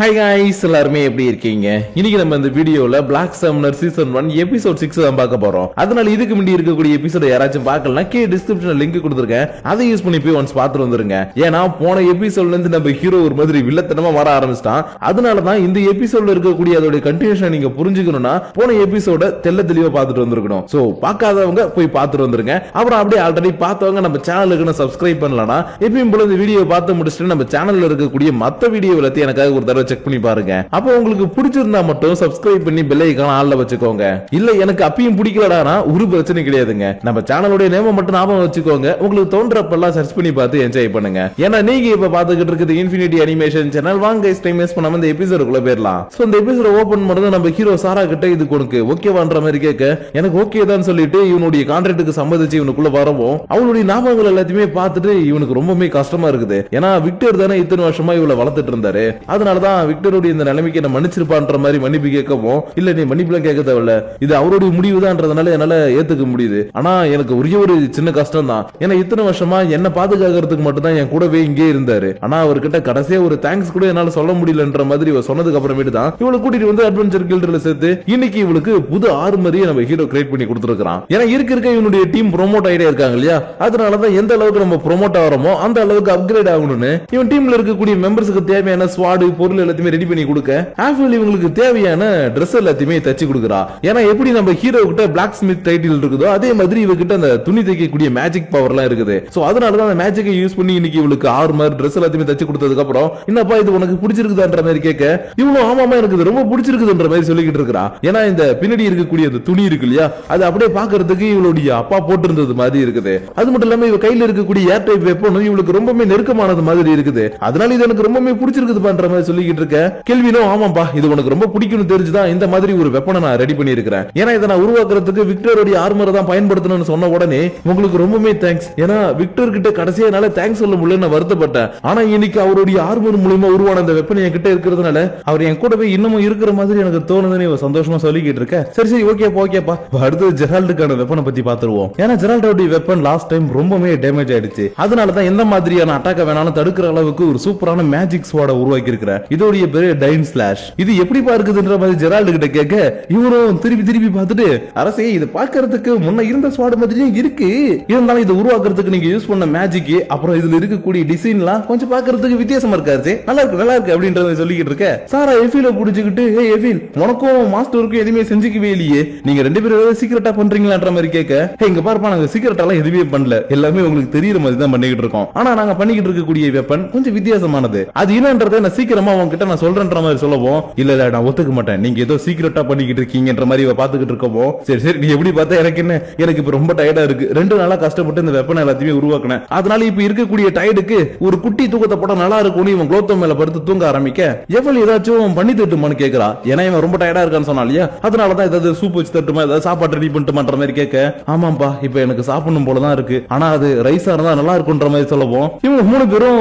Hi guys, எல்லாருமே எப்படி இருக்கீங்க? இன்னைக்கு நம்ம இந்த வீடியோல Black Summoner Season 1 Episode 6 தான் பார்க்க போறோம். அதனால இதுக்கு முன்னாடி இருக்கக்கூடிய எபிசோட யாராச்சும் பார்க்கலனா கீழ டிஸ்கிரிப்ஷன்ல லிங்க் கொடுத்திருக்கேன். அதை யூஸ் பண்ணி போய் ஒன்ஸ் பார்த்துட்டு வந்துருங்க. ஏன்னா போன எபிசோட்ல இருந்து நம்ம ஹீரோ ஒரு மாதிரி வில்லத்தனமா வர ஆரம்பிச்சிட்டான். அதனால தான் இந்த எபிசோட்ல இருக்கக்கூடிய அதோட கண்டினியூஷன் நீங்க புரிஞ்சுக்கணும்னா போன எபிசோட தெளிவா பார்த்துட்டு வந்திருக்கணும். சோ பார்க்காதவங்க போய் பார்த்துட்டு வந்துருங்க. அப்புறம் அப்படியே ஆல்ரெடி பார்த்தவங்க நம்ம சேனலுக்கு சப்ஸ்கிரைப் பண்ணலனா எப்பவும் போல இந்த வீடியோ பார்த்து முடிச்சிட்டு நம்ம சேனல்ல இருக்கக்கூடிய மத்த வீடியோ எல்லாத்தையும் எனக்காக ஒரு தடவை செக் பண்ணி பாருங்க. அப்போ உங்களுக்கு பிடிச்சிருந்தா மட்டும் சப்ஸ்கிரைப் பண்ணி பெல் ஐகான் ஆல்ல வச்சுக்கோங்க. இல்ல எனக்கு அப்பயும் பிடிக்கலடானா ஒரு பிரச்சனை கிடையாதுங்க. நம்ம சேனலோட நேம மட்டும் ஞாபகம் வச்சுக்கோங்க. உங்களுக்கு தோன்றப்பெல்லாம் சர்ச் பண்ணி பார்த்து என்ஜாய் பண்ணுங்க. ஏன்னா நீங்க இப்ப பாத்துக்கிட்டு இருக்குது இன்ஃபினிட்டி அனிமேஷன் சேனல். வாங்க டைம் வேஸ்ட் பண்ணாம இந்த எபிசோடுக்குள்ள போயிடலாம். சோ இந்த எபிசோட ஓபன் பண்ணது நம்ம ஹீரோ சாரா கிட்ட இது உனக்கு ஓகேவான்ற மாதிரி கேட்க எனக்கு ஓகே தான் சொல்லிட்டு இவனுடைய கான்ட்ராக்டுக்கு சம்மதிச்சு இவனுக்குள்ள வரவும் அவளுடைய ஞாபகங்கள் எல்லாத்தையுமே பார்த்துட்டு இவனுக்கு ரொம்பவே கஷ்டமா இருக்குது. ஏன்னா விக்டர் தானே இத்தனை வருஷமா இவளை வளர்த்துட்டு இருந்தாரு. அதனாலதான் விக்டருடைய இந்த நிலைமைக்கு என்ன மன்னிச்சிருப்பான்ற மாதிரி மன்னிப்பு கேட்கவும் இல்ல நீ மன்னிப்புலாம் கேட்க தேவையில்ல, இது அவருடைய முடிவு தான்றதுனால என்னால ஏத்துக்க முடியுது. ஆனா எனக்கு ஒரே ஒரு சின்ன கஷ்டம் தான். ஏன்னா இத்தனை வருஷமா என்ன பாதுகாக்கிறதுக்கு மட்டும் தான் என் கூடவே இங்கே இருந்தாரு. ஆனா அவர்கிட்ட கடைசியா ஒரு தேங்க்ஸ் கூட என்னால சொல்ல முடியலன்ற மாதிரி இவ சொன்னதுக்கு அப்புறமேட்டு தான் இவளை கூட்டிட்டு வந்து அட்வென்ச்சர் கில்ட்ல சேர்த்து இன்னைக்கு இவளுக்கு புது ஆர்மரியை நம்ம ஹீரோ கிரியேட் பண்ணி கொடுத்துருக்கான். ஏன்னா இருக்க இவனுடைய டீம் ப்ரோமோட் ஆயிட்டே இருக்காங்க இல்லையா, அதனாலதான் எந்த அளவுக்கு நம்ம ப்ரோமோட் ஆகிறோமோ அந்த அளவுக்கு அப்கிரேட் ஆகணும்னு இவன் டீம்ல இருக்கக்கூடிய மெம்பர்ஸுக்கு தேவையான ஸ்வாடு பொருள் எல்லாத்தையுமே ரெடி பண்ணி கொடுக்க ஆஃபில் இவங்களுக்கு தேவையான Dress எல்லாத்தையுமே தச்சு கொடுக்குறா. ஏன்னா எப்படி நம்ம ஹீரோ கிட்ட பிளாக் ஸ்மித் டைட்டில் இருக்குதோ அதே மாதிரி இவகிட்ட அந்த துணி தைக்கக்கூடிய மேஜிக் பவர் எல்லாம் இருக்குது. சோ அதனாலதான் அந்த மேஜிக்கை யூஸ் பண்ணி இன்னைக்கு இவளுக்கு ஆர்மர் Dress எல்லாத்தையுமே தச்சு கொடுத்ததுக்கு அப்புறம் என்னப்பா இது உனக்கு பிடிச்சிருக்குதான்ற மாதிரி கேட்க இவனும் ஆமாமா எனக்கு ரொம்ப பிடிச்சிருக்குதுன்ற மாதிரி சொல்லிக்கிட்டு இருக்கா. ஏன்னா இந்த பின்னாடி இருக்கக்கூடிய அந்த துணி இருக்கு இல்லையா, அது அப்படியே பாக்குறதுக்கு இவளுடைய அப்பா போட்டிருந்தது மாதிரி இருக்குது. அது மட்டும் இல்லாம இவ கையில இருக்கக்கூடிய ஏர் டைப் வெப்பனும் இவளுக்கு ரொம்பவே நெருக்கமானது மாதிரி இருக்குது. அதனால இது எனக்கு ரொம்பவே பிடிச்சிருக்குது பண்ற மாதிரி சொல்லிக்கிட்டு இருக்க. கேள்வினோ ஆமாப்பா இது உனக்கு ரொம்ப பிடிக்கும்னு தெரிஞ்சுதான் இந்த மாதிரி ஒரு வெப்பனை நான் ரெடி பண்ணி இருக்கிறேன். ஏன்னா இதை நான் உருவாக்குறதுக்கு விக்டருடைய ஆர்மரை தான் பயன்படுத்தணும்னு சொன்ன உடனே உங்களுக்கு ரொம்பவே தேங்க்ஸ். ஏன்னா விக்டர் கிட்ட கடைசியா என்னால தேங்க்ஸ் சொல்ல முடியல வருத்தப்பட்டேன். ஆனா இன்னைக்கு அவருடைய ஆர்மர் மூலமா உருவான அந்த வெப்பனை என் கிட்ட இருக்கிறதுனால அவர் என் கூடவே இன்னமும் இருக்கிற மாதிரி எனக்கு தோணுதுன்னு சந்தோஷமா சொல்லிக்கிட்டு இருக்க. சரி சரி ஓகேப்பா அடுத்து ஜெரால்டுக்கான வெப்பனை பத்தி பாத்துருவோம். ஏன்னா ஜெரால்டோடைய வெப்பன் லாஸ்ட் டைம் ரொம்பவே டேமேஜ் ஆயிடுச்சு. அதனாலதான் எந்த மாதிரியான அட்டாக்க வேணாலும் தடுக்கிற அளவுக்கு ஒரு சூப்பரான மேஜிக் ஸ்வாட உருவாக்கி இருக்கிற. இதோடைய பேரு டைன் ஸ்லாஷ். இது எப்படி பார்க்குதுன்ற மாதிரி ஜெரால்டு கிட்ட கேட்க இவரும் திருப்பி பார்த்துட்டு அரசே இது பார்க்கிறதுக்கு முன்ன இருந்த ஸ்வாட் மாதிரியும் இருக்கு, இருந்தாலும் இதை உருவாக்குறதுக்கு நீங்க யூஸ் பண்ண மேஜிக் அப்புறம் இதுல இருக்கக்கூடிய டிசைன்லாம் கொஞ்சம் பார்க்கிறதுக்கு வித்தியாசமா இருக்காது, நல்லா இருக்கு அப்படின்றத சொல்லிக்கிட்டு இருக்க. சாரா எஃபில புடிச்சுக்கிட்டு எஃபில் உனக்கும் மாஸ்டருக்கும் எதுவுமே செஞ்சுக்கவே இல்லையே, நீங்க ரெண்டு பேரும் ஏதாவது சீக்கிரட்டா பண்றீங்களான்ற மாதிரி கேட்க இங்க பாருப்பா நாங்க சீக்கிரட்டாலாம் எதுவுமே பண்ணல, எல்லாமே உங்களுக்கு தெரியற மாதிரி தான் பண்ணிக்கிட்டு இருக்கோம். ஆனா நாங்க பண்ணிக்கிட்டு இருக்கக்கூடிய வெப்பன் கொஞ்சம் வித்தியாசமானது, அது என்னன்றதை நான் சீக்கிரமா உங்ககிட்ட நான் சொல்றேன்ற மாதிரி சொல்லவும் இல்ல நான் ஒத்துக்க மாட்டேன், நீங்க ஏதோ சீக்கிரட்டா பண்ணிக்கிட்டு இருக்கீங்கன்ற மாதிரி பாத்துக்கிட்டு இருக்கோம். சரி நீ எப்படி பார்த்தா எனக்கு என்ன, எனக்கு இப்ப ரொம்ப டயர்டா இருக்கு, 2 நாளா கஷ்டப்பட்டு இந்த வெப்பனை எல்லாத்தையுமே உருவாக்குனேன். அதனால இப்ப இருக்கக்கூடிய டயர்டுக்கு ஒரு குட்டி தூக்கத்தை போட நல்லா இருக்கும்னு இவன் குளோத்தம் மேல படுத்து தூங்க ஆரம்பிக்க எவ்வளவு ஏதாச்சும் பண்ணி தட்டுமான்னு கேக்குறா. ஏன்னா இவன் ரொம்ப டயர்டா இருக்கான்னு சொன்னா இல்லையா, அதனாலதான் ஏதாவது சூப் வச்சு தட்டுமா ஏதாவது சாப்பாடு ரெடி பண்ணிட்டுமான்ற மாதிரி கேட்க ஆமாப்பா இப்ப எனக்கு சாப்பிடணும் போலதான் இருக்கு, ஆனா அது ரைஸா இருந்தா நல்லா இருக்கும்ன்ற மாதிரி சொல்லவும் இவங்க 3 பேரும்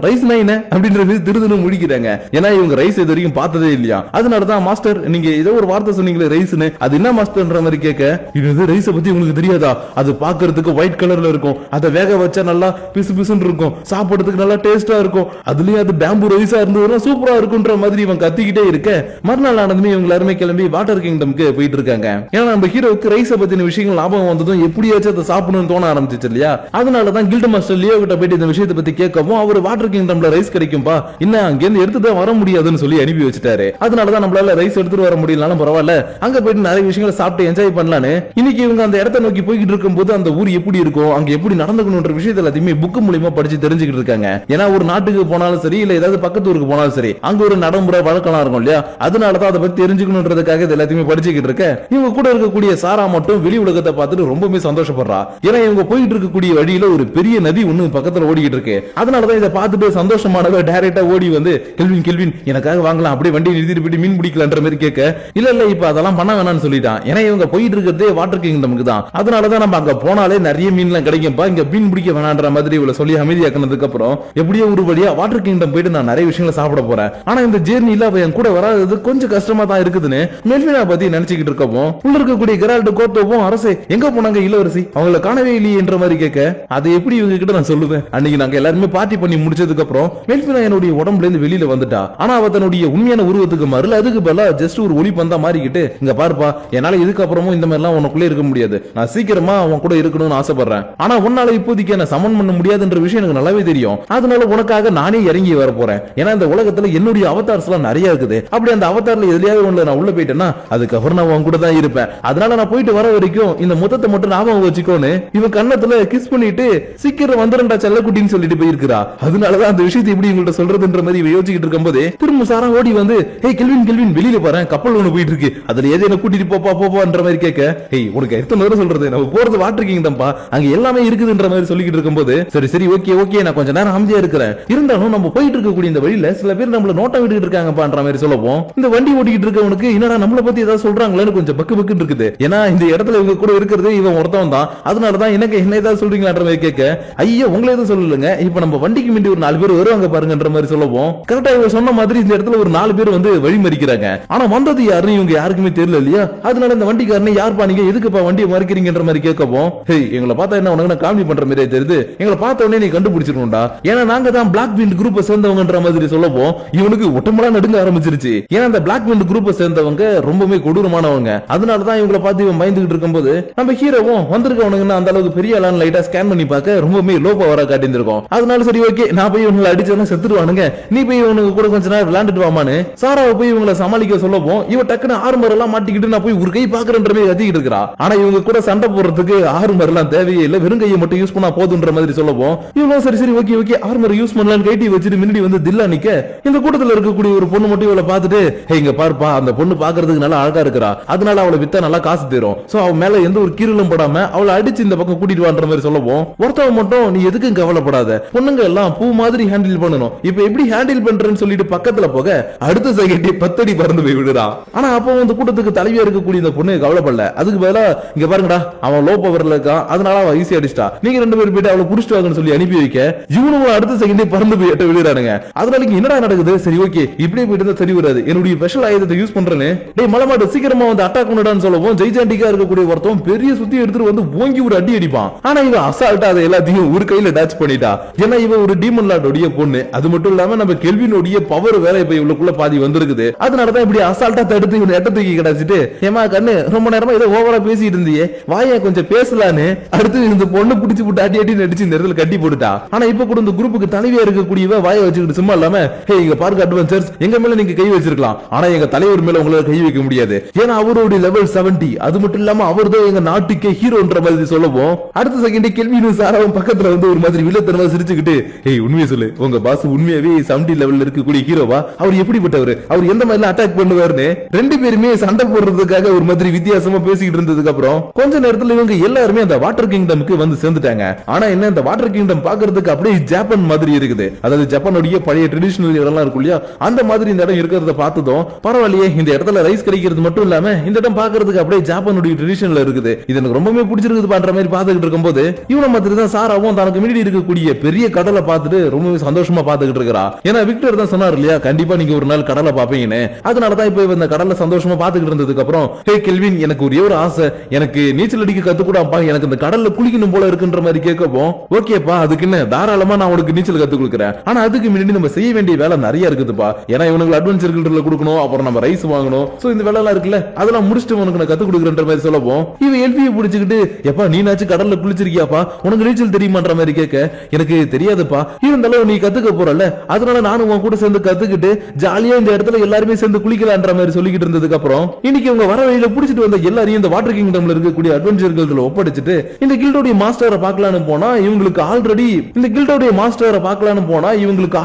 ரைஸ் நைன அப்படின்றது திருதுன்னு முடிக்கிறாங்க. ஏன்னா இவங்க ரைஸ் இது வரைக்கும் பார்த்ததே இல்லையா. அதனாலதான் மாஸ்டர் நீங்க ஏதோ ஒரு வார்த்தை சொன்னீங்களே ரைஸ்னு, அது என்ன மாஸ்டர்ன்ற மாதிரி கேட்க இது ரைஸ பத்தி உங்களுக்கு தெரியாதா, அது பாக்குறதுக்கு ஒயிட் கலர்ல இருக்கும், அதை வேக வச்சா நல்லா பிசு பிசுன்னு இருக்கும், சாப்பிடுறதுக்கு நல்லா டேஸ்டா இருக்கும், அதுலயும் அது பேம்பு ரைஸா இருந்ததுன்னா சூப்பரா இருக்கும்ன்ற மாதிரி இவன் கத்திக்கிட்டே இருக்க. மறுநாள் ஆனதுமே இவங்க எல்லாருமே கிளம்பி வாட்டர் கிங்டம்க்கு போயிட்டு இருக்காங்க. ஏன்னா நம்ம ஹீரோக்கு ரைஸ பத்தின விஷயங்கள் லாபம் வந்ததும் எப்படியாச்சும் அதை சாப்பிடணும்னு தோண ஆரம்பிச்சிச்சு இல்லையா. அதனாலதான் கில்ட் மாஸ்டர் லியோ கிட்ட போயிட்டு இந்த விஷயத்தை பத்தி கேட்கவும் அவர் வாட்டர் கிங்டம்ல ரைஸ் கிடைக்கும்பா, இன்னும் அங்க இருந்து எடுத்துதான் வர முடியாதுன்னு சொல்லி அனுப்பி வச்சுட்டாரு. அதனாலதான் நம்மளால ரைஸ் எடுத்துட்டு வர முடியலனாலும் பரவாயில்ல, அங்க போயிட்டு நிறைய விஷயங்களை சாப்பிட்டு என்ஜாய் பண்ணலான்னு இன்னைக்கு இவங்க அந்த இடத்தை நோக்கி போய்கிட்டு இருக்கும்போது அந்த ஊர் எப்படி இருக்கும், அங்க எப்படி நடந்துக்கணும்ன்ற விஷயத்தை எல்லாத்தையுமே புக் மூலமா படிச்சு தெரிஞ்சுக்கிட்டு இருக்காங்க. ஏன்னா ஒரு நாட்டுக்கு போனாலும் சரி இல்ல ஏதாவது பக்கத்து ஊருக்கு போனாலும் சரி அங்க ஒரு நடைமுறை வழக்கம் இருக்கும் இல்லையா, அதனாலதான் அதை பத்தி தெரிஞ்சுக்கணும்ன்றதுக்காக இது எல்லாத்தையுமே படிச்சுக்கிட்டு இருக்க. இவங்க கூட இருக்கக்கூடிய சாரா மட்டும் வெளி உலகத்தை பார்த்துட்டு ரொம்பவே சந்தோஷப்படுறா. ஏன்னா இவங்க போயிட்டு இருக்கக்கூடிய வழியில ஒரு பெரிய நதி ஒண்ணு பக்கத்துல ஓடிக்கிட்டு இருக்கு. அதனாலதான் இதை பார்த்துட்டு சந்தோஷமானவ டைரக்டா ஓடி வந்து கெல்வின் எனக்காக வாங்கலாம், அப்படியே வண்டி நிறுத்திட்டு போயிட்டு மீன் பிடிக்கலான்ற மாதிரி கேட்க இல்ல இப்ப அதெல்லாம் பண்ண வேணாம்னு சொல்லிட்டான். ஏன்னா இவங்க போயிட்டு இருக்கிறதே வாட்டர் கிங்டம்க்கு தான், அதனாலதான் நம்ம அங்க போனாலே நிறைய மீன் எல்லாம் கிடைக்கும்பா, இங்க மீன் பிடிக்க வேணான்ற மாதிரி இவளை சொல்லி அமைதியாக்குனதுக்கு அப்புறம் எப்படியோ ஒரு வழியா வாட்டர் கிங்டம் போயிட்டு நான் நிறைய விஷயங்களை சாப்பிட போறேன். ஆனா இந்த ஜேர்னில அவ என் கூட வராது கொஞ்சம் கஷ்டமா தான் இருக்குதுன்னு மெல்வினா பத்தி நினைச்சுக்கிட்டு இருக்கவும் உள்ள இருக்கக்கூடிய கெரால்ட் கோர்ட்டோவும் அரசே எங்க போனாங்க இளவரசி அவங்கள காணவே இல்லையே என்ற மாதிரி கேட்க அதை எப்படி இவங்க கிட்ட நான் சொல்லுவேன். அன்னைக்கு நாங்க எல்லாருமே பார்ட்டி பண்ணி முடிச்சதுக்கு அப்புறம் மெல்வினா என்னுடைய உடம்புல இருந்து வெளியில வந்துட்டா. வந்துட்டா. ஆனா அவ தன்னுடைய உண்மையான உருவத்துக்கு மாறல. அதுக்கு பதிலா ஜஸ்ட் ஒரு ஒளி பந்தா மாறிக்கிட்டு, இங்க பாருப்பா, என்னால இதுக்கப்புறமும் இந்த மாதிரி எல்லாம் உனக்குள்ளே இருக்க முடியாது, நான் சீக்கிரமா அவன் கூட இருக்கணும்னு ஆசைப்படுறேன். ஆனா உன்னால இப்போதைக்கு என்ன சமன் பண்ண முடியாதுன்ற விஷயம் எனக்கு நல்லாவே தெரியும். அதனால உனக்காக நானே இறங்கி வர போறேன். ஏன்னா இந்த உலகத்துல என்னுடைய அவதார்ஸ் எல்லாம் நிறைய இருக்குது. அப்படி அந்த அவதார்ல எதுலயாவது ஒண்ணு நான் உள்ள போயிட்டேன்னா அதுக்கப்புறம் நான் உன் கூட தான் இருப்பேன். அதனால நான் போயிட்டு வர வரைக்கும் இந்த மொத்தத்தை மட்டும் ஞாபகம் வச்சுக்கோன்னு இவன் கண்ணத்துல கிஸ் பண்ணிட்டு சீக்கிரம் வந்துடும்டா செல்லக்குட்டின்னு சொல்லிட்டு போயிருக்கிறா. அதனாலதான் அந்த விஷயத்தை எப்படி உங்கள்ட்ட சொல்றதுன்ற மாதிரி யோசிச்சுட்டு இருக்கும்போது திரும்ப சாரா ஓடி வந்து, ஹேய் கெல்வின் கெல்வின் வெளியில பாரு, கப்பல் ஒண்ணு போயிட்டு இருக்கு, அதுல ஏதோ என்ன கூட்டிட்டு போப்பான்ற மாதிரி கேட்க, ஹேய் உனக்கு எத்தனை நேரம் சொல்றது, நம்ம போறது வாட்டர் கிங்டம் பா, அங்க எல்லாமே இருக்குதுன்ற மாதிரி சொல்லிக்கிட்டு இருக்கும்போது, சரி சரி ஓகே ஓகே நான் கொஞ்ச நேரம் அமைதியா இருக்கிறேன், இருந்தாலும் நம்ம போயிட்டு இருக்கக்கூடிய இந்த வழியில சில பேர் நம்மள நோட்டம் விட்டுட்டு இருக்காங்கன்ற மாதிரி சொல்லவும், இந்த வண்டி ஓட்டிக்கிட்டு இருக்கவனுக்கு என்னடா நம்மள பத்தி ஏதாவது சொல்றாங்களேன்னு கொஞ்சம் பக்கு பக்குன்னு இருக்குது. ஏன்னா இந்த இடத்துல இவங்க கூட இருக்கிறது இவன் ஒருத்தவன் தான். அதனாலதான் எனக்கு என்ன ஏதாவது சொல்றீங்களான்ற மாதிரி கேட்க, ஐயோ உங்களை எதுவும் சொல்லலங்க, இப்ப நம்ம வண்டிக்கு முன்னாடி ஒரு 4 பேர் வருவாங்க பாருங்கன்ற மாதிரி சொல்லவும், கரெக்டா இவங்க சொன்ன மாதிரி இந்த இடத்துல ஒரு 4 பேர் வந்து வழி மறிக்கிறாங்க. ஆனா வந்தது யாருன்னு இவங்க யாருக்குமே தெரியல இல்லையா. அதனால இந்த வண்டிக்காரனை யார்ப்பா நீங்க, எதுக்குப்பா வண்டியை மறிக்கிறீங்கன்ற மாதிரி கேட்கவும், ஹேய் எங்களை பார்த்தா என்ன உனக்கு காமெடி பண்ற மாதிரி தெரியுது, எங்களை பார்த்த உடனே நீ கண்டுபிடிச்சிருக்கணும்டா, ஏன்னா நாங்க தான் பிளாக் விண்ட் குரூப்பை சேர்ந்தவங்கன்ற மாதிரி சொல்லவும் இவனுக்கு ஒட்டமெல்லாம் நடுங்க ஆரம்பிச்சிருச்சு. ஏன்னா அந்த பிளாக் விண்ட் குரூப்பை சேர்ந்தவங்க ரொம்பவே கொடூரமானவங்க. அதனாலதான் இவங்களை பார்த்து இவன் பயந்துகிட்டு இருக்கும்போது நம்ம ஹீரோவும் வந்திருக்கவனுங்கன்னா அந்த அளவுக்கு பெரிய ஆளான லைட்டா ஸ்கேன் பண்ணி பார்க்க ரொம்பவே லோ பவரா காட்டியிருந்திருக்கும். அதனால சரி ஓகே நான் போய் இவங்களை அடிச்சவன செத்துருவானுங்க, நீ போய் இவனுக்கு கூட கொஞ்ச நேரம் விளையாண்டுட்டு வாமான்னு சாராவை போய் இவங்களை சமாளிக்க சொல்லவும், இவ டக்குன்னு ஆர்மர் எல்லாம் மாட்டிக்கிட்டு நான் போய் ஒரு கை பாக்குறன்ற மாதிரி கத்திக்கிட்டு இருக்கா. ஆனா இவங்க கூட சண்டை போடுறதுக்கு ஆர்மர் எல்லாம் தேவையே இல்ல, வெறும் கையை மட்டும் யூஸ் பண்ணா போதுன்ற மாதிரி சொல்லவும், இவனும் சரி சரி ஓகே ஓகே ஆர்மர் யூஸ் பண்ணலாம்னு கைட்டி வச்சுட்டு முன்னாடி வந்து தில்லா நிக்க, இந்த கூட்டத்துல இருக்கக்கூடிய ஒரு பொண்ணு மட்டும் இவளை பார்த்துட்டு, இங்க பாருப்பா அந்த பொண்ணு பாக்குறதுக்கு நல்லா அழகா இருக்கிறா, அதனால அவளை வித்தா நல்லா காசு தரும், சோ அவன் மேல எந்த ஒரு கீரலும் படாம அவளை அடிச்சு இந்த பக்கம் கூட்டிட்டு வான்ற மாதிரி சொல்லவும், ஒருத்தவன் மட்டும் நீ எதுக்கும் கவலைப்படாத, பொண்ணுங்க எல்லாம் பூ மாதிரி ஹேண்டில் பண்ணணும், இப்ப எப்படி ஹேண்டில் பண்றேன்னு சொல்லிட்டு பக்கத்துல போக அடுத்த செகண்ட் 10 அடி பறந்து போய் விடுறான். ஆனா அப்போ இந்த கூட்டத்துக்கு தலைவியா இருக்கக்கூடிய இந்த பொண்ணு கவலைப்படல. அதுக்கு பதிலா இங்க பாருங்கடா அவன் லோ பவர்ல இருக்கான், அதனால அவன் ஈஸியா அடிச்சிட்டா, நீங்க 2 பேரும் போயிட்டு அவளை புடிச்சிட்டு வாங்கன்னு சொல்லி அனுப்பி வைக்க இவனும் அடுத்த செகண்டே பறந்து போய் எட்ட விடுறானுங்க. அதனால இங்க என்னடா நடக்குது, சரி ஓகே இப்படியே போயிட்டு சரி வராது, என்னுடைய ஸ்பெஷல் ஆயுதத்தை யூஸ் பண்றேன்னு டேய் மலமாட்டு சீக்கிரமா வந்து அட்டாக் பண்ணடான்னு சொல்லவும், ஜெய்ஜாண்டிக்கா இருக்கக்கூடிய ஒருத்தன் பெரிய சுத்தி எடுத்துட்டு வந்து ஓங்கி ஒரு அடி அடிப்பான். ஆனா இவன் அசால்ட்டா அதை எல்லாத்தையும் ஒரு கையில டச் பண்ணிட்டா. ஏன்னா இவன் ஒரு டீமன் லார்டோடைய பொண்ணு, அது மட்டும் இல்லாம நம்ம கெல்வினோடைய பவர் வேற இப்ப இவளுக்குள்ள பாதி வந்திருக்குது. அதனாலதான் இப்படி அசால்ட்டா தடுத்து இவன் எட்ட தூக்கி கிடைச்சிட்டு, ஏமா கண்ணு ரொம்ப நேரமா ஏதோ ஓவரா பேசிட்டு இருந்தியே, வாயை கொஞ்சம் பேசலான்னு அடுத்து இந்த பொண்ணு பிடிச்சு போட்டு அடி அடி நடிச்சு இந்த இடத்துல கட்டி போட்டுட்டா. ஆனா இப்ப கூட இந்த குரூப்புக்கு தலைவியா இருக்கக்கூடியவ வாயை வச்சுக்கிட்டு சும்மா இல்லாம, ஹே இங்க பார்க்க அட்வென்ச்சர்ஸ் எங்க மேல நீங்க கை வச்சிருக்கலாம், ஆனா எங்க தலைவர் மேல உங்களால கை வைக்க முடியாது, ஏன்னா அவருடைய லெவல் 70, அது மட்டும் இல்லாம அவர் தான் எங்க நாட்டுக்கே ஹீரோன்ற மாதிரி சொல்லவும், அடுத்த செகண்ட் கெல்வினும் சாராவும் பக்கத்துல வந்து ஒரு மாதிரி வில்லத்தனமா சிரிச்சுக்கிட்டு, ஏய் உண்மையை சொல்லு, உங்க பாஸ் உண்மையாவே 70 லெவல்ல இருக்கக்கூடிய ஹீரோவா, அவர் எப்படிப்பட்டவர், அவர் எந்த மாதிரி அட்டாக் பண்ணுவாருன்னு 2 பேருமே சண்டை போடுறதுக்காக ஒரு மாதிரி வித்தியாசமா பேசிக்கிட்டு இருந்ததுக்கு அப்புறம் கொஞ்ச நேரத்துல இவங்க எல்லாருமே அந்த வாட்டர் கிங்டம்க்கு வந்து சேர்ந்துட்டாங்க. ஆனா என்ன இந்த வாட்டர் கிங்டம் பாக்குறதுக்கு அப்படியே ஜப்பான் மாதிரி இருக்குது, அதாவது ஜப்பானுடைய பழைய ட்ரெடிஷனல் இடம்லாம் இருக்கும் இல்லையா, அந்த மாதிரி இந்த இடம் இருக்கிறத பார்த்ததும் பரவாயில்லையே, இந்த இடத்துல ரைஸ் கிடைக்கிறது மட்டும் இல்லாம இந்த இடம் பாக்குறதுக்கு அப்படியே ஜப்பானுடைய ட்ரெடிஷன்ல இருக்குது, இது எனக்கு ரொம்பவே பிடிச்சிருக்குது பண்ற மாதிரி பாத்துக்கிட்டு இருக்கும்போது இவன மாதிரி தான் சாராவும் தனக்கு முன்னாடி இருக்கக்கூடிய பெரிய கடலை பார்த்துட்டு ரொம்பவே சந்தோஷமா பாத்துக்கிட்டு இருக்கா. ஏன்னா விக்டர் தான் சொன்னார் இல்லையா, கண்டிப்பா நீங்க ஒரு நாள் கடலை பாப்பீங்கன்னு, அதனாலதான் இப்ப இந்த கடலை சந்தோஷமா பாத்துக்கிட்டு இருந்ததுக்கு அப்புறம், ஹே கெல்வின் எனக்கு ஒரே ஒரு ஆசை, எனக்கு நீச்சல் அடிக்க கத்துக்கூடாப்பா, எனக்கு இந்த கடல்ல குளிக்கணும் போல இருக்குன்ற மாதிரி கேட்கவும், ஓகேப்பா அதுக்கு என்ன தாராளமா நான் உனக்கு நீச்சல் கத்து கொடுக்குறேன், ஆனா அதுக்கு முன்னாடி நம்ம செய்ய வேண்டிய வேலை நிறைய இருக்குதுப்பா, ஏன்னா இவனுக்கு அட்வென்ச்சர் கில்டர்ல கொடுக்கணும், அப்புறம் நம்ம ரைஸ் வாங்கணும், சோ இந்த வேலை எல்லாம் இருக்குல்ல அதெல்லாம் முடிச்சுட்டு உனக்கு நான் கத்து கொடுக்குறேன்ற மாதிரி சொல்லவும், இவன் எல்பியை பிடிச்சிக்கிட்டு, எப்பா நீனாச்சும் கடல்ல குளிச்சிருக்கியாப்பா, உனக்கு நீச்சல் தெரியுமான்ற மாதிரி கேட்க, எனக்கு தெரியாதுப்பா, இருந்தாலும் நீ கத்துக்க போறல, அதனால நானும் உன் கூட சேர்ந்து கத்துக்கிட்டு ஜாலியா இந்த இடத்துல எல்லாருமே சேர்ந்து குளிக்கலான்ற மாதிரி சொல்லிக்கிட்டு இருந்ததுக்கு அப்புறம் இன்னைக்கு அவங்க வர வழியில புடிச்சிட்டு வந்த எல்லாரையும் இந்த வாட்டர் கிங்டம்ல இருக்கக்கூடிய அட்வென்ச்சர் கில்ட்ல ஒப்படைச்சிட்டு இந்த கில்டோடைய மாஸ்டரை பார்க்கலான்னு போனா இவங்களுக்கு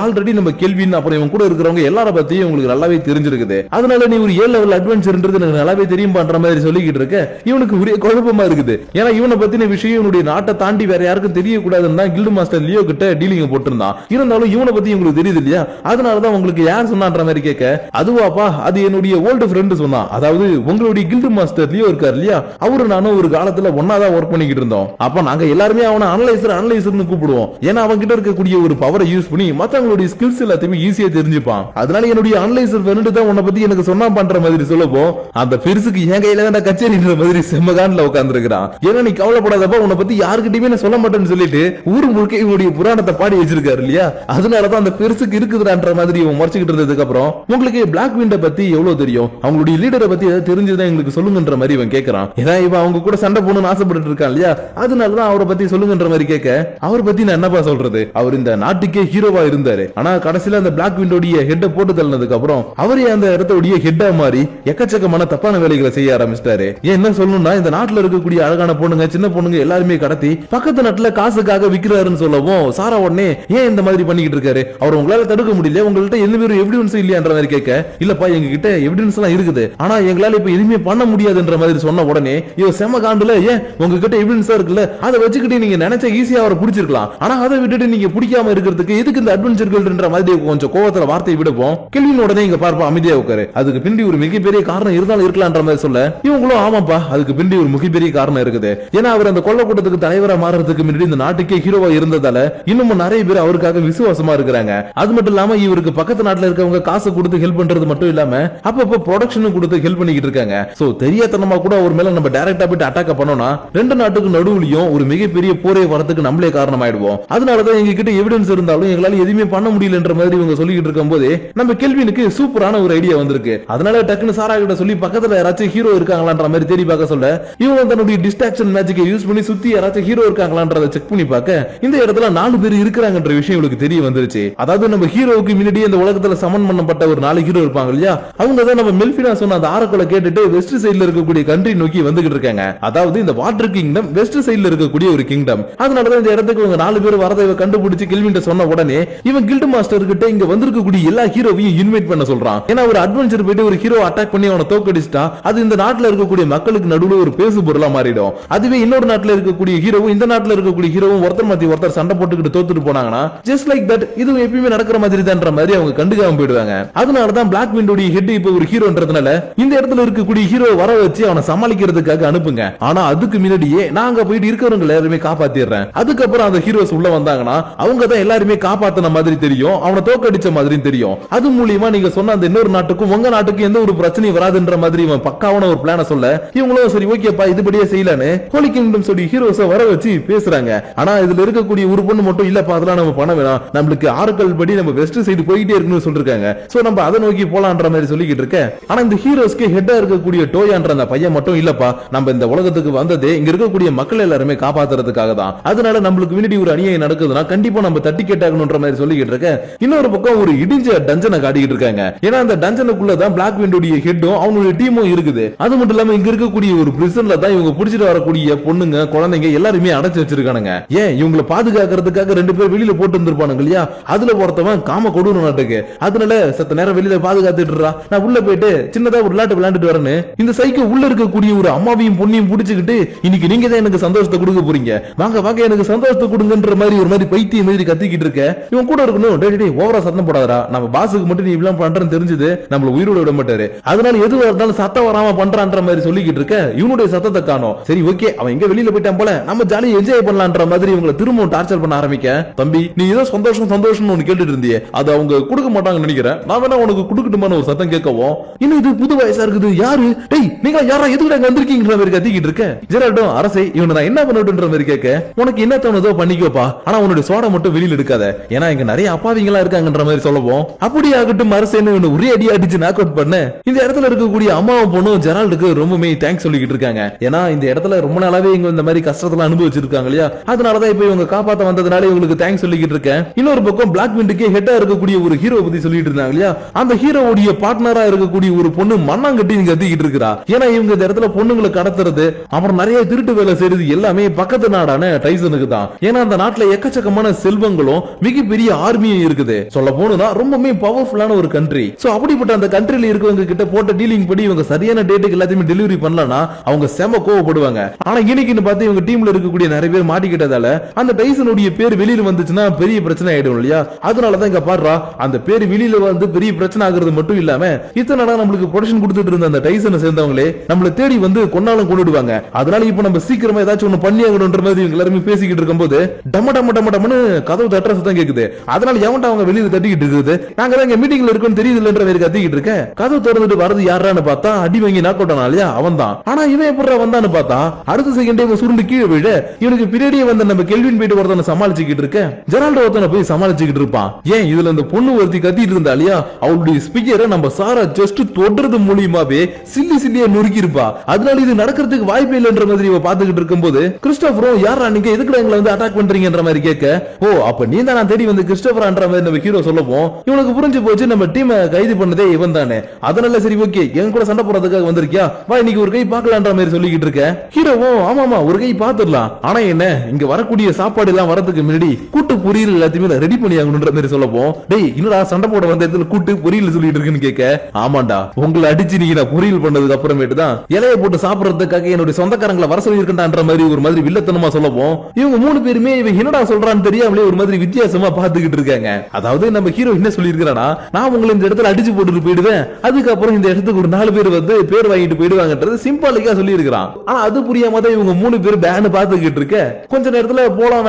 ஆல்ரெடி நம்ம கெல்வின் அப்புறம் இவங்க கூட இருக்கிறவங்க எல்லார பத்தியும் இவங்களுக்கு நல்லாவே தெரிஞ்சிருக்குது. அதனால நீ ஒரு 7 லெவல் அட்வென்ச்சர்ன்றது எனக்கு நல்லாவே தெரியும் பண்ற மாதிரி சொல்லிக்கிட்டு இருக்க இவனுக்கு ஒரே குழப்பமா இருக்குது. ஏன்னா இவனை பத்தின விஷயம் இவனுடைய நாட்டை தாண்டி வேற யாருக்கும் தெரியக்கூடாதுன்னு தான் கில்டு மாஸ்டர் லியோ கிட்ட டீலிங் போட்டிருந்தான். இருந்தாலும் இவனை பத்தி உங்களுக்கு தெரியுது இல்லையா, அதனாலதான் உங்களுக்கு யார் சொன்னான்ற மாதிரி கேட்க, அதுவாப்பா அது என்னுடைய ஓல்டு ஃப்ரெண்ட் சொன்னான், அதாவது உங்களுடைய கில்டு மாஸ்டர் லியோ இருக்கார் இல்லையா, அவரு நானும் ஒரு காலத்துல ஒன்னாதான் ஒர்க் பண்ணிக்கிட்டு இருந்தோம். அப்ப நாங்க எல்லாருமே அவனை அனலைசர்னு கூப்பிடுவோம். ஏன்னா அவங்க கிட்ட இருக்கக்கூடிய ஒரு பவரை யூஸ் பண்ணி மத்தவங்களுடைய ஸ்கில்ஸ் எல்லாத்தையுமே ஈஸியா தெரிஞ்சுப்பான். அதனால என்னுடைய அனலைசர் ஃப்ரெண்ட் தான் உன்னை பத்தி எனக்கு சொன்னா பண்ற மாதிரி சொல்லப்போம், அந்த பெருசுக்கு என் கையில தான் கச்சேரின்ற மாதிரி செம்மகான்ல உட்கார்ந்துருக்கான். ஏன்னா நீ கவலைப்படாதப்பா, உன்னை பத்தி யாருக்கிட்டயுமே நான் சொல்ல மாட்டேன்னு சொல்லிட்டு ஊர் முழுக்க இவனுடைய புராணத்தை பாடி வச்சிருக்காரு இல்லையா, அதனாலதான் அந்த பெருசுக்கு இருக்குதுன்ற பண்ற மாதிரி இவன் முறைச்சிக்கிட்டு இருந்ததுக்கு அப்புறம் உங்களுக்கு பிளாக் விண்டை பத்தி எவ்வளவு தெரியும், அவங்களுடைய லீடரை பத்தி ஏதாவது தெரிஞ்சதுதான் எங்களுக்கு சொல்லுங்கன்ற மாதிரி இவன் கேட்கறான். ஏன்னா இவன் அவங்க கூட சண்டை போகணும்னு ஆசைப்பட்டு இருக்கான் இல்லையா, அதனாலதான் அவரை பத்தி சொல்லுங்கன்ற மாதிரி கேட்க, அவரை பத்தி நான் என்னப்பா சொல்றது, அவர் இந்த நாட்டுக்கே ஹீரோவா இருந்தாரு. ஆனா கடைசியில அந்த பிளாக் விண்டோடைய ஹெட்டை போட்டு தள்ளினதுக்கு அப்புறம் அவரே அந்த இடத்தோடைய ஹெட்டா மாறி எக்கச்சக்கமான தப்பான வேலைகளை செய்ய ஆரம்பிச்சிட்டாரு. ஏன் என்ன சொல்லணும்னா, இந்த நாட்டுல இருக்கக்கூடிய அழகான பொண்ணுங்க சின்ன பொண்ணுங்க எல்லாருமே கடத்தி பக்கத்து நாட்டுல காசுக்காக விக்கிறாருன்னு சொல்லவும் சாரா உடனே ஏன் இந்த மாதிரி பண்ணிக்கிட்டு இருக்காரு, அவர் உங்களால தடுக்க முடியல, உங்கள்கிட்ட எந்த ஒரு எவிடன்ஸ் இல்லையான்ற மாதிரி கேட்க, இல்லப்பா எங்க கிட்ட எவிடன்ஸ் எல்லாம் இருக்குது, ஆனா எங்களால இப்ப எதுவுமே பண்ண முடியாதுன்ற மாதிரி சொன்ன உடனே இவ செம காண்டுல, ஏன் உங்ககிட்ட எவிடன்ஸ் இருக்குல்ல, அதை வச்சுக்கிட்டு நீங்க நினைச்ச ஈஸியா அவரை பிடிச்சிருக்கலாம், ஆனா அதை விட்டுட்டு நீங்க பிடிக்காம இருக்கிறதுக்கு எதுக்கு இந்த அட்வென்ச்சர்கள்ன்ற மாதிரி கொஞ்சம் கோவத்துல வார்த்தையை விடுப்போம். கேள்வியின் உடனே இங்க பார்ப்பா அமைதியா உட்காரு, அதுக்கு பின்னாடி ஒரு மிகப்பெரிய காரணம் இருந்தாலும் இருக்கலாம்ன்ற மாதிரி சொல்ல, இவங்களும் ஆமாப்பா அதுக்கு பின்னாடி ஒரு மிகப்பெரிய காரணம் இருக்குது. ஏன்னா அவர் அந்த கொள்ள கூட்டத்துக்கு தலைவரா மாறதுக்கு முன்னாடி இந்த நாட்டுக்கே ஹீரோவா இருந்ததால இன்னும் நிறைய பேர் அவருக்காக விசுவாசமா இருக்கிறாங்க. அது மட்டும் இல்லாம இவருக்கு பக்கத்து நாட்டுல இருக்கவங்க காசு கொடுத்து ஹெல்ப் பண்றது மட்டும் இல்லாம அப்பப்ப ப்ரொடக்ஷன் கொடுத்து ஹெல்ப் பண்ணிக்கிட்டு இருக்காங்க. சோ தெரியாதனமா கூட அவர் மேல நம்ம டைரக்டா போய் அட்டாக் பண்ணோம்னா ரெண்டு நாட்டுக்கு நடுவுலயும் ஒரு மிகப்பெரிய போரே வரதுக்கு நம்மளே காரணமாயிடுவோம். அதனாலதான் எங்க கிட்ட எவிடன்ஸ் இருந்தாலும் எங்களால எதுவுமே பண்ண முடியலன்ற மாதிரி இவங்க சொல்லிட்டு இருக்கும் போது நம்ம கெல்வினுக்கு சூப்பரான ஒரு ஐடியா வந்திருக்கு. அதனால டக்குன்னு சாரா கிட்ட சொல்லி பக்கத்துல யாராச்சும் ஹீரோ இருக்காங்களான்ற மாதிரி தேடி பார்க்க சொல்ல, இவங்க தன்னுடைய டிஸ்ட்ராக்ஷன் மேஜிக்கை யூஸ் பண்ணி சுத்தி யாராச்சும் ஹீரோ இருக்காங்களான்றத செக் பண்ணி பார்க்க இந்த இடத்துல 4 பேர் இருக்காங்கன்ற விஷயம் இவளுக்கு தெரிய வந்துருச்சு. அதாவது நம்ம ஹீரோவுக்கு முன்னாடி இந்த உலகத்துல சமன் பண்ணப்பட்ட ஒரு 4 ஹீரோ இருப்பாங்க இல்லையா, அவங்க தான் நம்ம மெல்பினா சொன்ன அந்த ஆரக்குள்ள கேட்டுட்டு வெஸ்ட் சைடுல இருக்கக்கூடிய கண்ட்ரி நோக்கி வந்துகிட்டு இருக்காங்க. அதாவது இந்த வாட்டர் கிங்டம் வெஸ்ட் சைடுல இருக்கக்கூடிய ஒரு கிங்டம். அதனாலதான் இந்த இடத்துக்கு இவங்க 4 பேர் வரதை கண்டுபிடிச்சு கெல்வின் சொன்ன உடனே இவன் கில்ட் மாஸ்டர் கிட்ட இங்க வந்திருக்கக்கூடிய எல்லா ஹீரோவையும் இன்வைட் பண்ண சொல்றான். ஏன்னா ஒரு அட்வென்ச்சர் போயிட்டு ஒரு ஹீரோ அட்டாக் பண்ணி அவனை தோக்கடிச்சிட்டா அது இந்த நாட்டுல இருக்கக்கூடிய மக்களுக்கு நடுவுல ஒரு பேசு பொருளா மாறிடும். அதுவே இன்னொரு நாட்டுல இருக்கக்கூடிய ஹீரோவும் இந்த நாட்டுல இருக்கக்கூடிய ஹீரோவும் ஒருத்தர் மாத்தி ஒருத்தர் சண்டை போட்டுக்கிட்டு தோத்துட்டு போனாங்கன்னா ஜஸ்ட் லைக் தட் இது எப்பயுமே நடக்கிற மாதிரி தான்ற மாதிரி அவங்க கண்டுக்காம போயிடுவாங்க. அதனாலதான் பிளாக் விண்டோட ஹெட் இப்ப ஒரு ஹீரோன்றதுனால இந்த இடத்துல இருக்கக்கூடிய ஹீரோ வர வச்சு அவனை சமாளிக்கிறதுக்காக அனுப்புங்க. ஆனா அதுக்கு முன்னாடியே நாங்க போயிட்டு இருக்கிறவங்க எல்லாருமே காப்பாத்திடுறேன். அதுக்கப்புறம் அந்த ஹீரோஸ் உள்ள வந்தாங்கன்னா அவங்க தான் எல்லாருமே காப்பாத்தின மாதிரி தெரியும், அவனை தோக்கடிச்ச மாதிரி தெரியும். அது மூலியமா நீங்க சொன்ன அந்த இன்னொரு நாட்டுக்கும் உங்க நாட்டுக்கு எந்த ஒரு பிரச்சனையும் வராதுன்ற மாதிரி இவன் பக்காவான ஒரு பிளான சொல்ல, இவங்களும் சரி ஓகேப்பா இதுபடியே செய்யலான்னு ஹோலி கிங்டம் சொல்லி ஹீரோஸ வர வச்சு பேசுறாங்க. ஆனா இதுல இருக்கக்கூடிய ஒரு பொண்ணு மட்டும் இல்லப்பா அதெல்லாம் நம்ம பண்ண வேணாம், நம்மளுக்கு ஆறுகள் படி நம்ம வெஸ்ட் சைடு போயிட்டே இருக்குன்னு சொல்லிருக்காங்க, சோ நம்ம அதை நோக்கி போலான்ற மாதிரி சொல்லிக்கிட்டு இருக்க. ஆனா இந்த ஹீரோஸ்க்கு ஹெட்டா இருக்கக்கூடிய டோயான்ற அந்த பையன் மட்டும் இல்லப்பா, நம்ம இந்த உலகத்துக்கு வந்ததே இங்க இருக்கக்கூடிய மக்கள் எல்லாருமே காப்பாத்துறதுக்காக தான், அதனால நம்மளுக்கு முன்னாடி ஒரு அநியாயம் நடக்குதுன்னா கண்டிப்பா நம்ம தட்டி கேட்டாகணும்ன்ற மாதிரி சொல்லிக்கிட்டு இருக்க. இன்னொரு பக்கம் ஒரு இடிஞ்ச டஞ்சனை காட்டிக்கிட்டு இருக்காங்க. ஏன்னா அந்த டஞ்சனுக்குள்ளதான் பிளாக் விண்டோடைய ஹெட்டும் அவனுடைய டீமும் இருக்குது. அது மட்டும் இல்லாம இங்க இருக்கக்கூடிய ஒரு பிரிசன்ல தான் இவங்க புடிச்சிட்டு வரக்கூடிய பொண்ணுங்க குழந்தைங்க எல்லாருமே அடைச்சு வச்சிருக்கானுங்க. ஏன் இவங்களை பாதுகாக்கிறதுக்காக 2 பேர் வெளியில போட்டு இருந்திருப்பானுங்க இல்லையா, அதுல ஒருத்தவன் காம கொடுணும் நாட்டுக்கு, அதனால சத்த நேரம் வெளியில பாதுகாத்துட்டு நான் உள்ள போயிட்டு சின்னதா ஒரு விளையாட்டு விளையாண்டுட்டு வரேன்னு இந்த சைக்கோ உள்ள இருக்கக்கூடிய ஒரு அம்மாவையும் பொண்ணையும் புடிச்சுக்கிட்டு இன்னைக்கு நீங்க தான் எனக்கு சந்தோஷத்தை கொடுக்க போறீங்க, வாங்க வாங்க எனக்கு சந்தோஷத்தை கொடுங்கன்ற மாதிரி ஒரு மாதிரி பைத்திய மாதிரி கத்திக்கிட்டு இருக்க. இவன் கூட இருக்கணும், டேய் ஓவரா சத்தம் போடாதடா, நம்ம பாஸுக்கு மட்டும் நீ இப்படி பண்றன்னு தெரிஞ்சது நம்மள உயிரோட விட மாட்டாரு, அதனால எதுவா இருந்தாலும் சத்தம் வராம பண்றான்ற மாதிரி சொல்லிக்கிட்டு இருக்க. இவனுடைய சத்தத்தை காணோம். சரி ஓகே அவன் எங்க வெளியில போயிட்டான் போல, நம்ம ஜாலியா என்ஜாய் பண்ணலாம்ன்ற மாதிரி இவங்களை திரும்பவும் டார்ச்சர் பண்ண ஆரம்பிக்க. தம்பி நீ ஏதோ சந்தோஷம் சந்தோஷம்னு ஒன்னு கேட்டுட்டு இருந்தியே, அது அவங்க கொடுக்க மாட்டாங்கன்னு நினைக்கிறேன், நான் வேணா உனக்கு கொடுக்கட்டுமான ஒரு சத்தம் கேட்கவும், இன்னும் இது புது வயசா இருக்குது, யாரு டேய் நீங்க யாரா எதுக்கு அங்க வந்திருக்கீங்கன்ற மாதிரி கத்திக்கிட்டு இருக்க. ஜெரால்டோ அரசே இவனை நான் என்ன பண்ணட்டுன்ற மாதிரி கேட்க, உனக்கு என்ன தோணுதோ பண்ணிக்கோப்பா, ஆனா உன்னுடைய சோடா மட்டும் வெளியில எடுக்காத, ஏன்னா இங்க நிறைய அப்பாவிங்களா இருக்காங்கன்ற மாதிரி சொல்லவும், அப்படி ஆகட்டும் அரசேன்னு ஒரே அடி அடிச்சு நாக் அவுட் பண்ண. இந்த இடத்துல இருக்கக்கூடிய அம்மாவும் பொண்ணும் ஜெரால்டுக்கு ரொம்பவே தேங்க்ஸ் சொல்லிக்கிட்டு இருக்காங்க. ஏன்னா இந்த இடத்துல ரொம்ப நாளாவே இவங்க இந்த மாதிரி கஷ்டத்துல அனுபவிச்சிருக்காங்க இல்லையா, அதனாலதான் இப்ப இவங்க காப்பாத்த வந்ததுனால இவங்களுக்கு தேங்க்ஸ் சொல்லிக்கிட்டு இருக்கேன். இன்னொரு பக்கம் பிளாக் விண்டுக்கே ஹெட்டா இருக்கக்கூடிய ஒரு ஹீரோ பத்தி சொல்லிட்டு இருந்தாங்க இல்லையா, அந்த ஹீரோவுடைய பார்ட்னரா இருக்கக்கூடிய ஒரு பொண்ணு மண்ணாங்கட்டி இங்க கத்திக்கிட்டு இருக்கா. ஏன்னா இவங்க இந்த இடத்துல பொண்ணுங்களை கடத்துறது அப்புறம் நிறைய திருட்டு வேலை செய்யறது எல்லாமே பக்கத்து நாடான டைசனுக்கு தான். ஏன்னா அந்த நாட்டுல எக்கச்சக்கமான செல்வங்களும் மிகப்பெரிய ஆர்மியும் இருக்குது. சொல்ல போனா ரொம்பவே பவர்ஃபுல்லான ஒரு கண்ட்ரி. சோ அப்படிப்பட்ட அந்த கண்ட்ரில இருக்கவங்க கிட்ட போட்ட டீலிங் படி இவங்க சரியான டேட்டுக்கு எல்லாத்தையுமே டெலிவரி பண்ணலனா அவங்க செம கோவப்படுவாங்க. ஆனா இன்னைக்குன்னு பார்த்து இவங்க டீம்ல இருக்கக்கூடிய நிறைய பேர் மாட்டிக்கிட்டதால அந்த டைசனுடைய பேர் வெளியில வந்துச்சுன்னா பெரிய பிரச்சனை ஆயிடும் இல்லையா, அதனாலதான் இங்க பாடுறா அந்த பேர் வெளியில வந்து பெரிய பிரச்சனை ஆகுறது மட்டும் இல்லாம இத்தனை நாளா நம்மளுக்கு ப்ரொடக்ஷன் கொடுத்துட்டு இருந்த அந்த டைசனை சேர்ந்தவங்களே நம்மள தேடி வந்து கொன்னாலும் கொண்டுடுவாங்க. அதனால இப்ப நம்ம சீக்கிரமா ஏதாச்சும் ஒண்ணு பண்ணி ஆகணும்ன்ற மாதிரி இவங்க எல்லாரும் பேசிக்கிட்டு இருக்கும்போது டம டம டம டமன்னு கதவு தட்டுற சத்தம் கேக்குது. அதனால எவன்டா அவங்க வெளியில தட்டிக்கிட்டு இருக்குது, நாங்க தான் இங்க மீட்டிங்ல இருக்கோம்னு தெரியுதுன்ற மாதிரி கத்திக்கிட்டு இருக்க. கதவு திறந்துட்டு வரது யாரான்னு பார்த்தா அடி வாங்கி நாக் அவுட் ஆனா இல்லையா அவன் தான். ஆனா இவன் எப்படா வந்தான்னு பார்த்தா அடுத்த செகண்டே இவன் சுருண்டு கீழே விழ இவனுக்கு பின்னாடியே வந்து நம்ம கெல்வின் போயிட்டு ஒருத்தனை சமாளிச்சுக்கிட்டு இருக்க. ஜெரால்டோ ஒருத்தனை போய் சமாளிச்சுக்கிட்டு இருப்பான். ஏன் இதுல இந்த இந்த பொண்ணு ஒருத்தி கத்திட்டு இருந்தா இல்லையா, அவளுடைய ஸ்பீக்கரை நம்ம சாரா ஜஸ்ட் தொடுறது மூலியமாவே சில்லியா நொறுக்கி இருப்பா. அதனால இது நடக்கிறதுக்கு வாய்ப்பே இல்லைன்ற மாதிரி இவ பாத்துக்கிட்டு இருக்கும்போது கிறிஸ்டோபரும் யாரா நீங்க எதுக்கு எங்களை வந்து அட்டாக் பண்றீங்கன்ற மாதிரி கேட்க, ஓ அப்ப நீ தான் நான் தேடி வந்து கிறிஸ்டோபரான்ற மாதிரி நம்ம ஹீரோ சொல்லப்போம் இவனுக்கு புரிஞ்சு போச்சு நம்ம டீமை கைது பண்ணதே இவன் தானே. அதனால சரி ஓகே என் கூட சண்டை போறதுக்காக வந்திருக்கியா, வா இன்னைக்கு ஒரு கை பாக்கலான்ற மாதிரி சொல்லிக்கிட்டு இருக்க. ஹீரோவும் ஆமாமா ஒரு கை பாத்துடலாம், ஆனா என்ன இங்க வரக்கூடிய சாப்பாடு எல்லாம் வரதுக்கு முன்னாடி கூட்டு பொரியல் எல்லாத்தையுமே ரெடி பண்ணி ஆகணும்ன்ற மாதிரி சொல்லப்போம். டேய் என்னடா சண்டை போட வந்த இடத்துல கூட்டு பொரியல் சொல்லிட்டு இருக்குன்னு கேட்க, ஆமாண்டா உங்களை அடிச்சு நீங்க நான் பொரியல் பண்ணதுக்கு அப்புறமேட்டு தான் இலைய போட்டு சாப்பிடறதுக்காக என்னுடைய சொந்தக்காரங்களை வர சொல்லி இருக்கன்ற மாதிரி ஒரு மாதிரி வில்லத்தனமா சொல்லப்போம். இவங்க 3 பேருமே இவன் என்னடா சொல்றான்னு தெரியாமலே ஒரு மாதிரி வித்தியாசமா பாத்துக்கிட்டு இருக்காங்க. அதாவது நம்ம ஹீரோ என்ன சொல்லி இருக்கிறானா, நான் உங்களை இந்த இடத்துல அடிச்சு போட்டுட்டு போயிடுவேன், அதுக்கப்புறம் இந்த இடத்துக்கு ஒரு 4 பேர் வந்து பேர் வாங்கிட்டு போயிடுவாங்கன்றது சிம்பாலிக்கா சொல்லி இருக்கிறான். ஆனா அது புரியாம தான் இவங்க 3 பேர் பேன் பாத்துக்கிட்டு இருக்க. கொஞ்ச நேரத்துல போலாம்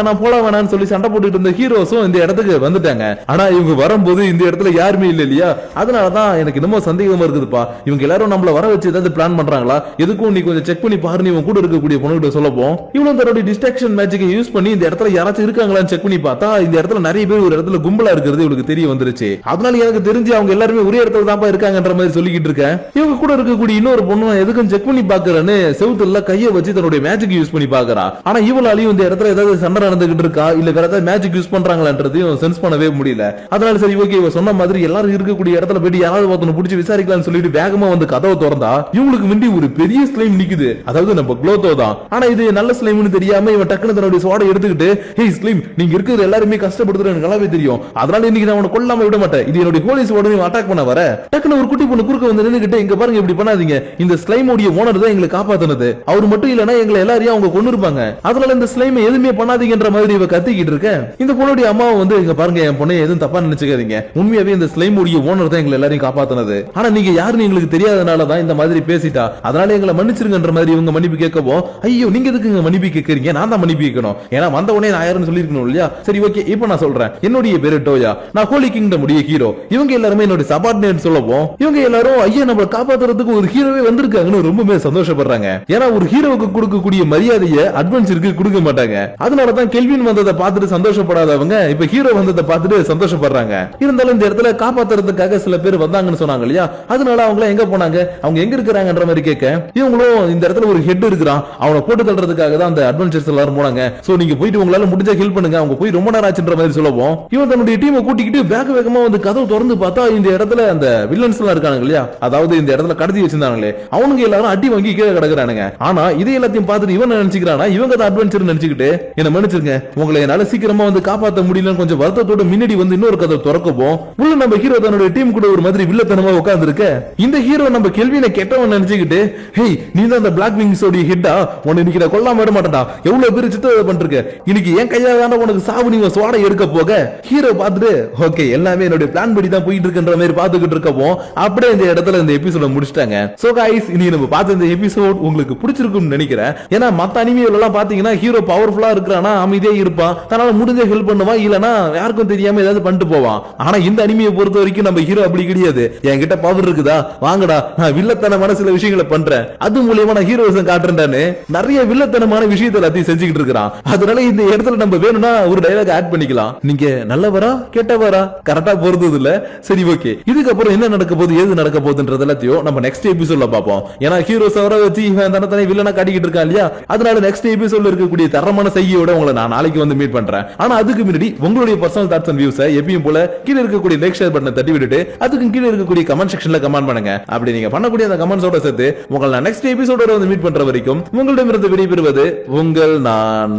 வேணாம்னு சொல்லி சண்டை போட்டுட்டு இருந்த ஹீரோஸும் இந்த இடத்துக்கு வந்துட்டாங்க. ஆனா இவங்க வரும்போது இந்த இடத்துல யாருமே இல்ல இல்லையா, அதனாலதான் எனக்கு இன்னமும் சந்தேகமா இருக்குதுப்பா. இவங்க எல்லாரும் நம்மள வர வச்சு ஏதாவது பிளான் பண்றாங்களா, எதுக்கும் நீ கொஞ்சம் செக் பண்ணி பாரு இவன் கூட இருக்கக்கூடிய பொண்ணுகிட்ட சொல்லப்போம். இவனும் தன்னுடைய டிஸ்ட்ராக்ஷன் மேஜிக்கை யூஸ் பண்ணி இந்த இடத்துல யாராச்சும் இருக்காங்களான்னு செக் பண்ணி பார்த்தா இந்த இடத்துல நிறைய பேர் ஒரு இடத்துல கும்பலா இருக்கிறது இவனுக்கு தெரிய வந்துருச்சு. அதனால எனக்கு தெரிஞ்சு அவங்க எல்லாருமே ஒரே இடத்துல தான் இருக்காங்கன்ற மாதிரி சொல்லிக்கிட்டு இருக்கேன். இவங்க கூட இருக்கக்கூடிய இன்னொரு பொண்ணு எதுக்கும் செக் பண்ணி பாக்குறேன்னு செவுத்துல கையை வச்சு தன்னுடைய மேஜிக் யூஸ் பண்ணி பாக்குறா. ஆனா இவளாலையும் இந்த இடத்துல ஏதாவது சண்டை நடந்துகிட்டு இருக்கா இல்ல வேற ஏதாவது மேஜிக் யூஸ் பண்றாங்களான்றதையும் சென்ஸ் பண்ணவே முடியல. அதனால சரி ஓகே இவ சொன்ன மாதிரி எல்லாரும் இருக்கக்கூடிய இடத்துல போயிட்டு யாராவது ஒருத்தனை பிடிச்சி விசாரிக்கலாம்னு சொல்லிட்டு வேகமா வந்து கதவை திறந்தா இவங்களுக்கு முன்னாடி ஒரு பெரிய ஸ்லைம் நிக்குது. அதாவது நம்ம க்ளோத்தோ தான். ஆனா இது நல்ல ஸ்லைம்னு தெரியாம இவன் டக்குனு தன்னுடைய சோடை எடுத்துக்கிட்டு, ஹேய் ஸ்லைம் நீங்க இருக்கிற எல்லாருமே கஷ்டப்படுத்துறது எனக்கு நல்லாவே தெரியும், அதனால இன்னைக்கு நான் உன்னை கொல்லாம விட மாட்டேன், இது என்னுடைய போலீஸ் உடனே அட்டாக் பண்ண வர. டக்குனு ஒரு குட்டி பொண்ணு குறுக்க வந்து நின்னுகிட்டு, இங்க பாருங்க இப்படி பண்ணாதீங்க, இந்த ஸ்லைம் உடைய ஓனர் தான் எங்களை காப்பாத்தினது, அவர் மட்டும் இல்லனா எங்களை எல்லாரையும் அவங்க கொண்டு இருப்பாங்க, அதனால இந்த ஸ்லைம் எதுவுமே பண்ணாதீங்கன்ற மாதிரி இவ கத்திக்கிட்டு இருக்க. இந்த பொண்ணுடைய அம்மாவை வந்து இங்க பாருங்க என் பொண்ணை எதுவும் தப்பா நினைச்சுக்காதீங்க, உண்மையாவே இந்த ஸ்லைம் உடைய ஓனர் தான் எங்களை எல்லாரையும் காப்பாத்தினது, ஆனா நீங்க யாருன்னு எங்களுக்கு தெரியாதனால தான் இந்த மாதிரி பேசிட்டா, அதனால எங்களை மன்னிச்சிருங்கன்ற மாதிரி இவங்க மன்னிப்பு கேட்கவும், ஐயோ நீங்க எதுக்கு மன்னிப்பு கேட்கறீங்க, நான் தான் மன்னிப்பு கேட்கணும், ஏன்னா வந்த உடனே நான் யாருன்னு சொல்லிருக்கணும் இல்லையா. சரி ஓகே இப்போ நான் சொல்றேன், என்னுடைய பேரு டோயா, நான் ஹோலி கிங்டம் உடைய ஹீரோ, இவங்க எல்லாருமே என்னுடைய சபார்டினேட் சொல்லவும் இவங்க எல்லாரும் ஐயா நம்ம காப்பாத்துறதுக்கு ஒரு ஹீரோவே வந்திருக்காங்கன்னு ரொம்பவே சந்தோஷப்படுறாங்க. ஏன்னா ஒரு ஹீரோவுக்கு கொடுக்கக்கூடிய மரியாதையை அட்வென்ச்சருக்கு கொடுக்க மாட்டாங்க. அதனாலதான் கெல்வின் வந்ததை பார்த்துட்டு சந்தோஷப்படாதவங்க இப்ப ஹீரோ வந்ததை பார்த்துட்டு சந்தோஷப்படுறாங்க. இருந்தாலும் இந்த இடத்துல காப்பாத்துறதுக்காக சில பேர் வந்தாங்கன்னு சொன்னாங்க இல்லையா, அதனால அவங்க எங்க போனாங்க, அவங்க எங்க இருக்கிறாங்கன்ற மாதிரி கேட்க, இவங்களும் இந்த இடத்துல ஒரு ஹெட் இருக்கிறான், அவனை போட்டு தள்ளுறதுக்காக தான் அந்த அட்வென்ச்சர்ஸ் எல்லாரும் போனாங்க, சோ நீங்க போயிட்டு உங்களால முடிஞ்ச ஹெல்ப் பண்ணுங்க, அவங்க போய் ரொம்ப நேரம் ஆச்சுன்ற மாதிரி சொல்லவும் இவன் தன்னுடைய டீமை கூட்டிக்கிட்டு வேகமா வந்து கதவு திறந்து பார்த்தா இந்த இடத்துல அந்த வில்லன்ஸ் எல்லாம் இருக்காங்க இல்லையா, அதாவது இந்த இடத்துல கடத்தி வச்சிருந்தாங்களே அவனுங்க எல்லாரும் அடி வாங்கி கீழே கிடக்குறானுங்க. ஆனா இதே எல்லாத்தையும் பார்த்துட்டு இவன் நினைச்சுக்கிறானா இவங்க தான் அட்வென்ச்சர் நினைச்சுக்கிட்டு, என்ன மன்னிச்சிருங்க உங்களை என்னால சீக்கிரமா வந்து காப்பாற்ற முடியலன்னு கொஞ்சம் வருத்தத்தோட முன்னாடி வந்து இன்னொரு கதவை திறக்கப்போம் உள்ள நம்ம ஹீரோ தன்னுடைய டீம் கூட ஒரு மாதிரி வில்லத்தனமா உட்கார்ந்து இருக்க. இந்த ஹீரோ நம்ம கெல்வினை கெட்டவன் நினைச்சுக்கிட்டு, ஹேய் நீ தான் அந்த பிளாக் விங்ஸ் உடைய ஹெட்டா, உன்னை இன்னைக்கு நான் கொல்லாம விட மாட்டேன்டா, எவ்வளவு பேர் சித்தத்தை பண்றீங்க, இன்னைக்கு என் கையால உனக்கு சாவு நீ சோடை எடுக்க போக. ஹீரோ பார்த்துட்டு ஓகே எல்லாமே என்னுடைய பிளான் படி தான் போயிட்டு இருக்குன்ற மாதிரி பாத்துக்கிட்டு இருக்கவும் அப்படியே இந்த இடத்துல இந்த எபிசோட முடிச்சிட்டாங்க. சோ गाइस இன்னைக்கு நம்ம பார்த்த இந்த எபிசோட் உங்களுக்கு பிடிச்சிருக்கும்னு நினைக்கிறேன். ஏன்னா மத்த அனிமேல எல்லாம் பாத்தீங்கன்னா ஹீரோ பவர்ஃபுல்லா இருக்கிறானா அமைதியா இருப்பான், தன்னால முடிஞ்ச ஹெல்ப் பண்ணுவான், இல்லனா யாருக்கும் தெரியாம ஏதாவது பண்ணிட்டு போவான். ஆனா இந்த அனிமையை பொறுத்த வரைக்கும் நம்ம ஹீரோ அப்படி கிடையாது, என்கிட்ட பவர் இருக்குதா வாங்கடா நான் வில்லத்தனமான சில விஷயங்களை பண்றேன், அது மூலமா நான் ஹீரோஸை காட்டுறேன்னு நிறைய வில்லத்தனமான விஷயத்தை எல்லாத்தையும் செஞ்சுக்கிட்டு இருக்கிறான். அதனால இந்த இடத்துல நம்ம வேணும்னா ஒரு டயலாக் ஆட் பண்ணிக்கலாம், நீங்க நல்லவரா கெட்டவரா கரெக்டா பொறுத்தது இல்ல. சரி ஓகே இதுக்கப்புறம் என்ன நடக்க போகுது ஏது நடக்க போகுதுன்றது எல்லாத்தையும் நம்ம நெக்ஸ்ட் எபிசோட்ல பார்ப்போம். ஏன்னா ஹீரோஸ் அவரை வச்சு இவன் தனத்தனை வில்லனா காட்டிக்கிட்டு இருக்கான் இல்லையா, அதனால நெக்ஸ்ட் எபிசோட்ல இருக்கக்கூடிய தரமான செய்தியோட உங்களை நான் நாளைக்கு வந்து மீட் பண்றேன். ஆனா அதுக்கு முன்னாடி உங்களுடைய பர்சனல் தாட்ஸ் அண்ட் வியூஸ் எப்பயும் போல கீழே இருக்கக்கூடிய லைக் ஷேர் பட்டனை தட்டி விட்டுட்டு அதுக்கு கீழே இருக்கக்கூடிய கமெண்ட் செக்ஷன்ல கமெண்ட் பண்ணுங்க. அப்படி நீங்க பண்ணக்கூடிய அந்த கமெண்ட்ஸோட சேர்த்து உங்களை நான் நெக்ஸ்ட் எபிசோட வந்து மீட் பண்ற வரைக்கும் உங்களிடமிருந்து விடைபெறுவது உங்கள் நான்.